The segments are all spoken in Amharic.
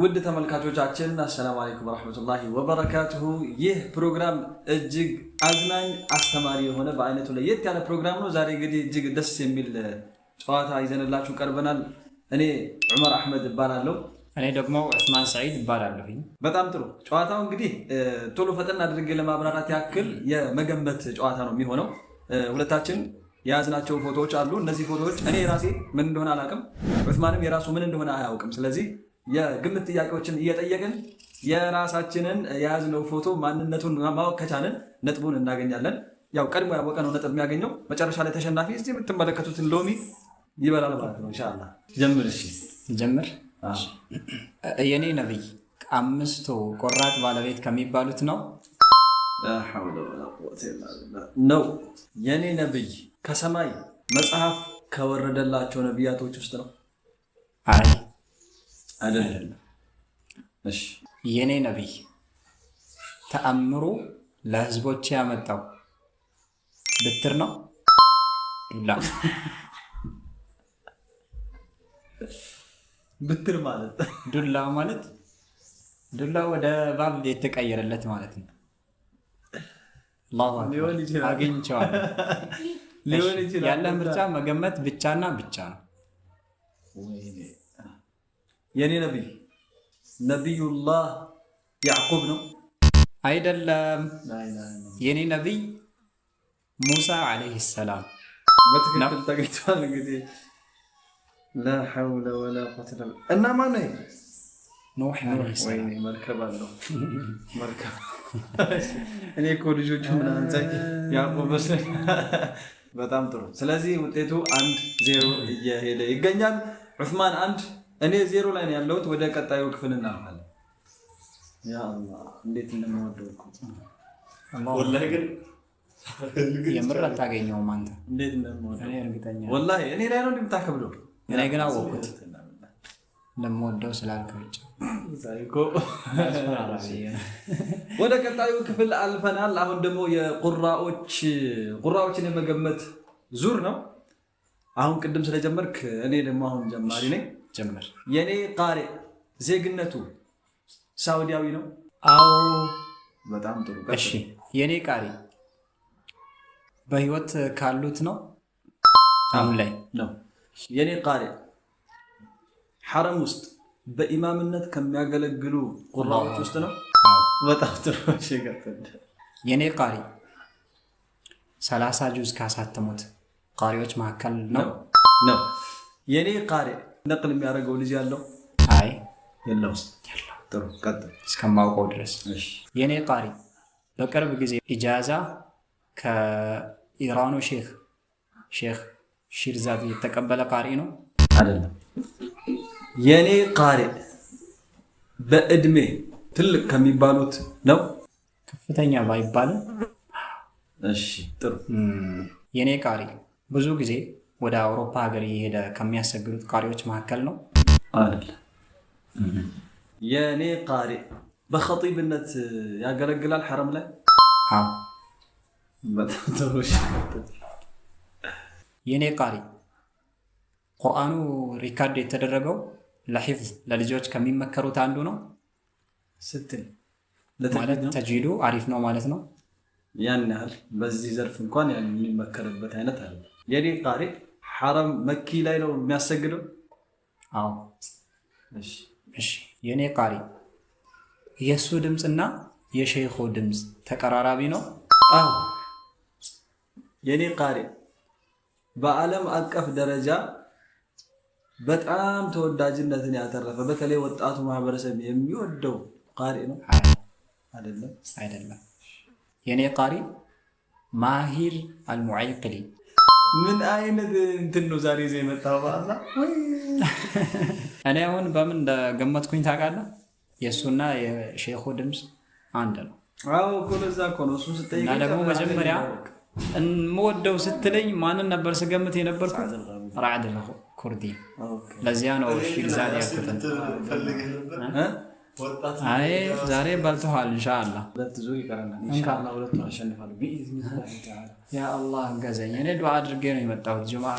ውድ ተመልካቾቻችን አሰላሙ አለይኩም ወራህመቱላሂ ወበረካቱሁ። ይህ ፕሮግራም እጅግ አዝናኝ አስተማሪ የሆነ በአይነቱ ለየት ያለ ፕሮግራም ነው። ዛሬ እንግዲህ እጅግ ደስ የሚል ጨዋታ ይዘንላችሁ ቀርበናል። እኔ ዑመር አህመድ እባላለሁ። እኔ ደግሞ ዑስማን ሰዒድ እባላለሁ። በጣም ጥሩ። ጨዋታው እንግዲህ ቶሎ ፈጠን አድርጌ ለማብራራት ያክል የመገመት ጨዋታ ነው የሚሆነው። ሁለታችን የያዝናቸው ፎቶዎች አሉ። እነዚህ ፎቶዎች እኔ የራሴ ምን እንደሆነ አላውቅም፣ ዑስማንም የራሱ ምን እንደሆነ አያውቅም። ስለዚህ የግምት ጥያቄዎችን እየጠየቅን የራሳችንን የያዝነው ፎቶ ማንነቱን ማወቅ ከቻልን ነጥቡን እናገኛለን። ያው ቀድሞ ያወቀ ነው ነጥብ የሚያገኘው። መጨረሻ ላይ ተሸናፊ እዚህ የምትመለከቱትን ሎሚ ይበላል ማለት ነው። ኢንሻአላህ ጀምር። እሺ ጀምር። የኔ ነብይ አምስቱ ቆራጥ ባለቤት ከሚባሉት ነው። ላ ሐውለ ወላ ቁወተ ኢላ ቢላህ ነው። የኔ ነብይ ከሰማይ መጽሐፍ ከወረደላቸው ነቢያቶች ውስጥ ነው። አይ አይደለም። እሺ የኔ ነብይ ተአምሩ ለህዝቦች ያመጣው ብትር ነው። ዱላ ብትር ማለት ዱላ ወደ ባል የተቀየረለት ማለት ነው። አላሁ አክበር። አግኝቼዋለሁ። ሊሆን ይችላል። ያለ ምርጫ መገመት ብቻና ብቻ ነው። የኔ ነብይ ነቢዩላህ ያዕቁብ ነው። አይደለም። የኔ ነብይ ሙሳ ዓለይሂ ሰላም በትክክል ተገኝቷል። እንግዲህ ላ ሐውለ ወላ ቁወተ ኢላ ቢላህ እና ማን ነው? ኑህ ዓለይሂ ሰላም። ወይኔ መርከብ አለው መርከብ። እኔ እኮ ልጆቹ ምናምን ሳይ ያዕቁብ መስለኝ። በጣም ጥሩ። ስለዚህ ውጤቱ 1-0 እየሄደ ይገኛል። ዑስማን 1 እኔ 0 ላይ ነው ያለሁት። ወደ ቀጣዩ ክፍል እናልፋለን። ያ አላህ እንዴት እንደምወደው እኮ ወላሂ ግን የምር አታገኘውም አንተ። እንዴት እንደምወደው እኔ እርግጠኛ ወላሂ እኔ ላይ ነው እንደምታከብደው። እኔ ግን አወቅኩት እንደምወደው ስላልክ ብቻ። ወደ ቀጣዩ ክፍል አልፈናል። አሁን ደግሞ የቁራዎችን የመገመት ዙር ነው። አሁን ቅድም ስለጀመርክ እኔ ደግሞ አሁን ጀማሪ ነኝ። ጀምር። የኔ ቃሪ ዜግነቱ ሳውዲያዊ ነው። አዎ። በጣም ጥሩ። እሺ የኔ ቃሪ በህይወት ካሉት ነው። አሁን ላይ ነው። የኔ ቃሪ ሐረም ውስጥ በኢማምነት ከሚያገለግሉ ቁራዎች ውስጥ ነው። በጣም ጥሩ። እሺ ቀጥል። የኔ ቃሪ 30 ጁዝ ካሳተሙት ቃሪዎች መካከል ነው። የኔ ቃሪ ነቅል የሚያደርገው ልጅ ያለው? አይ የለውም። ጥሩ ቀጥል። እስከማውቀው ድረስ። እሺ የኔ ቃሪ በቅርብ ጊዜ ኢጃዛ ከኢራኑ ሼክ ሺርዛድ የተቀበለ ቃሪ ነው። አይደለም። የኔ ቃሪ በእድሜ ትልቅ ከሚባሉት ነው። ከፍተኛ ባይባልም። እሺ ጥሩ። የኔ ቃሪ ብዙ ጊዜ ወደ አውሮፓ ሀገር እየሄደ ከሚያሰግዱት ቃሪዎች መካከል ነው። አይደለም። የኔ ቃሪ በኸጢብነት ያገለግላል ሐረም ላይ። አዎ። በጣም ጥሩ። የኔ ቃሪ ቁርአኑ ሪካርድ የተደረገው ለሂፍዝ ለልጆች ከሚመከሩት አንዱ ነው ስትል ማለት ተጅዊዱ አሪፍ ነው ማለት ነው። ያን ያህል በዚህ ዘርፍ እንኳን ያን የሚመከርበት አይነት አለ። የኔ ቃሪ ሐረም መኪ ላይ ነው የሚያሰግደው። አዎ። እሺ የኔ ቃሪ የሱ ድምፅና የሼኹ ድምፅ ተቀራራቢ ነው። አዎ። የኔ ቃሪ በዓለም አቀፍ ደረጃ በጣም ተወዳጅነትን ያተረፈ በተለይ ወጣቱ ማህበረሰብ የሚወደው ቃሪ ነው። አይደለም። የኔ ቃሪ ማሂር አልሙዐይቅሊ። ምን አይነት እንትን ነው ዛሬ ይዘህ የመጣው? በአላህ እኔ አሁን በምን እንደገመትኩኝ ታውቃለህ? የእሱና የሼኹ ድምፅ አንድ ነው። አዎ እኮ ለዛ እኮ ነው እሱ ስጠይቅ። እና ደግሞ መጀመሪያ እንወደው ስትለኝ ማንን ነበር ስገምት የነበርኩት? ራዕድ ኩርዲ። ለዚያ ነው ሺርዛድ ያልኩትን። አይ ዛሬ በልተዋል። ኢንሻአላህ ሁለት ዙር ይቀረናል። ኢንሻአላህ ሁለቱን አሸንፋለሁ ቢኢዝኒላህ ተዓላ። ያ አላህ ገዘኝ። እኔ ዱዓ አድርጌ ነው የመጣሁት። ጁማዓ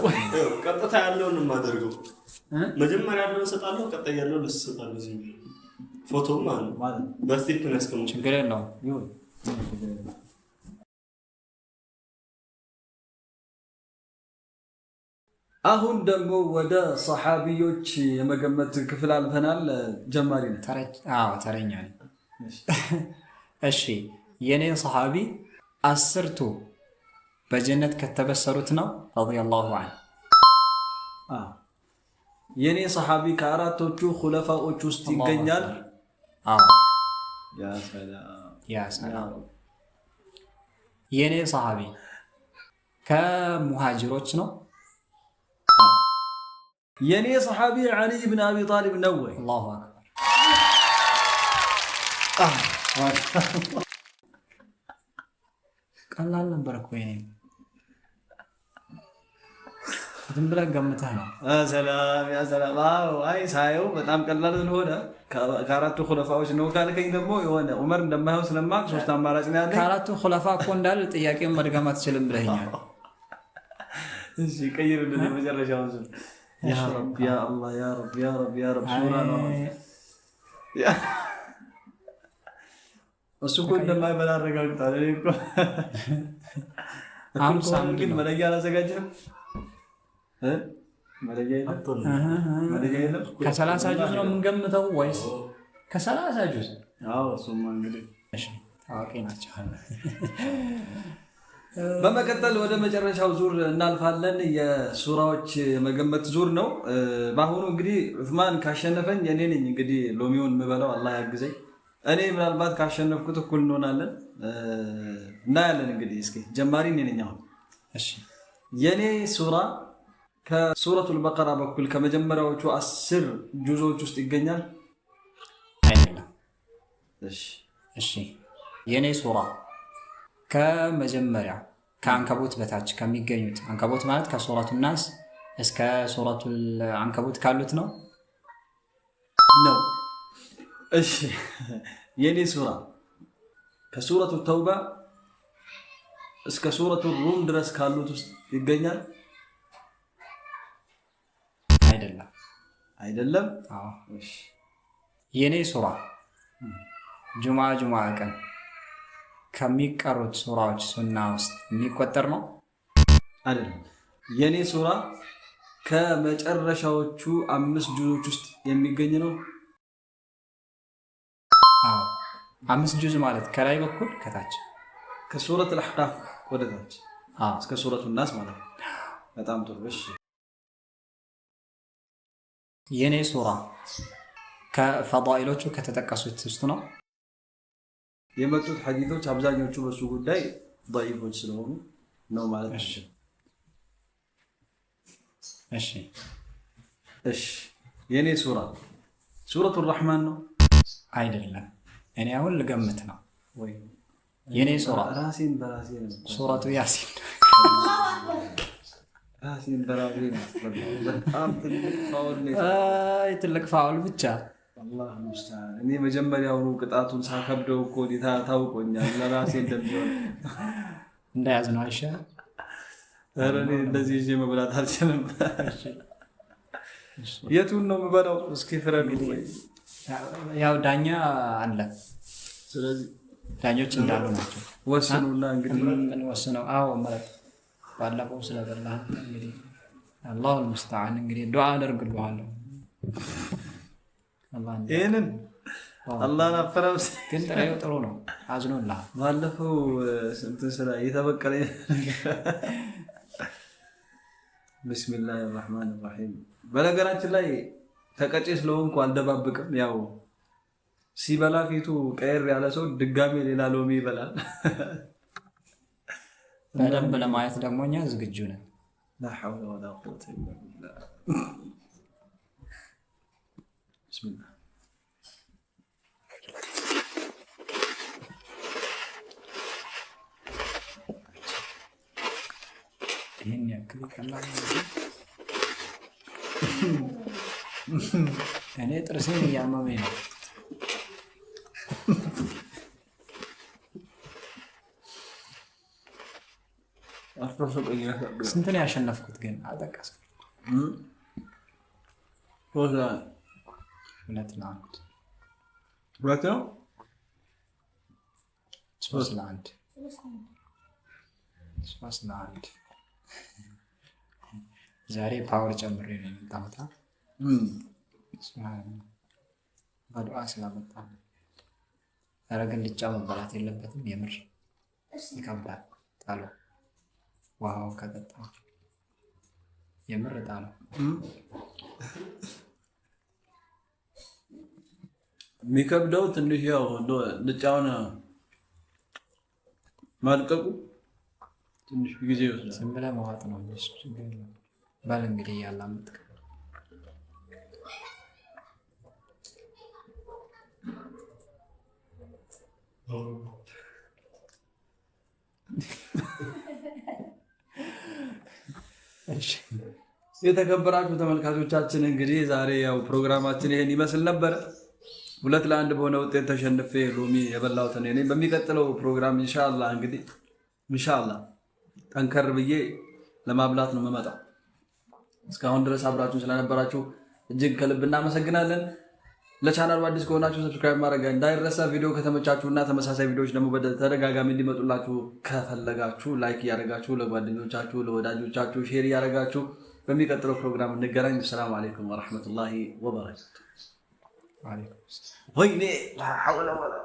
ቀጥታ ያለውን የማደርገው መጀመሪያ ያለውን እሰጣለሁ፣ ቀጣይ ያለውን እሰጣለሁ። ፎቶም ማለት በስቲፕ ነው ያስቀምጡ ችግር የለውም ይሁን አሁን ደግሞ ወደ ሰሃቢዎች የመገመት ክፍል አልፈናል ጀማሪ ነህ ተረኛ ነኝ እሺ የኔ ሰሃቢ 10ቱ በጀነት ከተበሰሩት ነው ረዲየላሁ ዐንሁ የኔ ሰሃቢ ከአራቶቹ ኹለፋዎች ውስጥ ይገኛል ያ ሰላም የኔ ሰሃቢ ከሙሃጅሮች ነው የኔ ሰሃቢ ዓሊ ብን አቢ ጣሊብ ነው ወይ አላሁ አክበር ቀላል ነበር እኮ የኔ ዝም ብለህ ገምተህ ነው ሰላም ያ ሰላም አይ ሳየው በጣም ቀላል ስለሆነ ከአራቱ ኹለፋዎች ነው ካልከኝ ደግሞ የሆነ ዑመር እንደማይሆን ስለማቅ ሶስት አማራጭ ነው ያለኝ ከአራቱ ኹለፋ እኮ እንዳል ጥያቄውን መድገም አትችልም ብለኸኛል እሺ ቀይርልኝ የመጨረሻውን ስም ያ ረብ ያ አላህ ያ ረብ ያ ረብ ያ ረብ እሱ እኮ እንደማይበላ አረጋግጣል እኔ እኮ ግን መለያ አላዘጋጀህም መለያ የለም ከ30 ጁዝ ነው የምንገምተው ወይስ ከ30 ጁዝ እሱማ እንግዲህ ታዋቂ ናቸው በመቀጠል ወደ መጨረሻው ዙር እናልፋለን የሱራዎች መገመት ዙር ነው በአሁኑ እንግዲህ ዑስማን ካሸነፈኝ እኔ ነኝ እንግዲህ ሎሚውን የምበላው አላህ ያግዘኝ እኔ ምናልባት ካሸነፍኩት እኩል እንሆናለን እናያለን እንግዲህ እስኪ ጀማሪ እኔ ነኝ አሁን እሺ የኔ ሱራ ከሱረቱል በቀራ በኩል ከመጀመሪያዎቹ 10 ጁዞች ውስጥ ይገኛል አይደለም እሺ የኔ ሱራ ከመጀመሪያ ከአንከቡት በታች ከሚገኙት አንከቡት ማለት ከሱረቱ ናስ እስከ ሱረቱል አንከቡት ካሉት ነው እሺ የኔ ሱራ ከሱረቱ ተውባ እስከ ሱረቱ ሩም ድረስ ካሉት ውስጥ ይገኛል አይደለም እሺ የኔ ሱራ ጁማ ቀን ከሚቀሩት ሱራዎች ሱና ውስጥ የሚቆጠር ነው አይደለም የኔ ሱራ ከመጨረሻዎቹ 5 ጁዞች ውስጥ የሚገኝ ነው 5 ጁዝ ማለት ከላይ በኩል ከታች ከሱረት አልአሕቃፍ ወደ ታች እስከ ሱረቱ ናስ ማለት ነው በጣም ጥሩ እሺ የኔ ሱራ ከፈዳኢሎቹ ከተጠቀሱት ውስጥ ነው የመጡት ሐዲሶች አብዛኞቹ በሱ ጉዳይ ضعيفዎች ስለሆኑ ነው ማለት ነው እሺ የኔ ሱራ ሱረቱ الرحمن ነው አይደለም እኔ አሁን ልገምት ነው ወይ የኔ ሱራ ራሴን በራሴ ነው ሱረቱ ያሲን ራሴን በራሴ ነው በጣም ትልቅ ፋውል ብቻ አላህ ሙስተዓን እኔ መጀመሪያውኑ ቅጣቱን ሳከብደው እኮ ታውቆኛል ለራሴ እንደሚሆን እንዳያዝ ነው አይሻል እኔ እንደዚህ ይዤ መብላት አልችልም የቱን ነው የምበላው እስኪ ፍረዱ ያው ዳኛ አለ ስለዚህ ዳኞች እንዳሉ ናቸው ወስኑና እንግዲህ ምን ወስነው ማለት ባለፈው ስለበላህ እንግዲህ አላሁ ሙስተዓን እንግዲህ ዱዓ አደርግልሃለሁ ይሄንን አላህን አፈረስ ግን ጥሬው ጥሩ ነው አዝኖልሃል ባለፈው ስንት ስራ እየተበቀለ ቢስሚላህ الرحمن الرحيم በነገራችን ላይ ተቀጪ ስለሆንኩ አልደባብቅም ያው ሲበላ ፊቱ ቀየር ያለ ሰው ድጋሜ ሌላ ሎሚ ይበላል በደንብ ለማየት ደግሞ እኛ ዝግጁ ነን لا حول ولا قوة إلا بالله بسم الله ይሄን ያክል ቀላል እኔ ጥርሴን እያመመኝ ነው ስንት ነው ያሸነፍኩት ግን አልጠቀስኩም 2-1 ሁለት ነው 3-1 3-1 ዛሬ ፓወር ጨምሬ ነው የመጣሁት። በዱዓ ስላመጣ ኧረ ግን ልጫ መበላት የለበትም። የምር ይከብዳል። ጣሉ ውሃው ከጠጣ የምር ጣሉ። የሚከብደው ትንሽ ያው ልጫውን ማልቀቁ ትንሽ ጊዜ ይወስዳል። ዝም ብለህ መዋጥ ነው እንጂ ችግር የለውም። በል እንግዲህ ያላመጥክ የተከበራችሁ ተመልካቾቻችን እንግዲህ ዛሬ ያው ፕሮግራማችን ይሄን ይመስል ነበር። 2-1 በሆነ ውጤት ተሸንፌ ሎሚ የበላሁት እኔ ነኝ። በሚቀጥለው ፕሮግራም ኢንሻአላህ ጠንከር ብዬ ለማብላት ነው የምመጣው። እስካሁን ድረስ አብራችሁን ስለነበራችሁ እጅግ ከልብ እናመሰግናለን። ለቻናሉ አዲስ ከሆናችሁ ሰብስክራይብ ማድረግ እንዳይረሳ። ቪዲዮ ከተመቻችሁና ተመሳሳይ ቪዲዮዎች ደግሞ በተደጋጋሚ እንዲመጡላችሁ ከፈለጋችሁ ላይክ እያደረጋችሁ ለጓደኞቻችሁ ለወዳጆቻችሁ ሼር እያደረጋችሁ በሚቀጥለው ፕሮግራም እንገናኝ። ሰላም አለይኩም ወራህመቱላሂ ወበረካቱ። وعليكم السلام. ويني لا حول ولا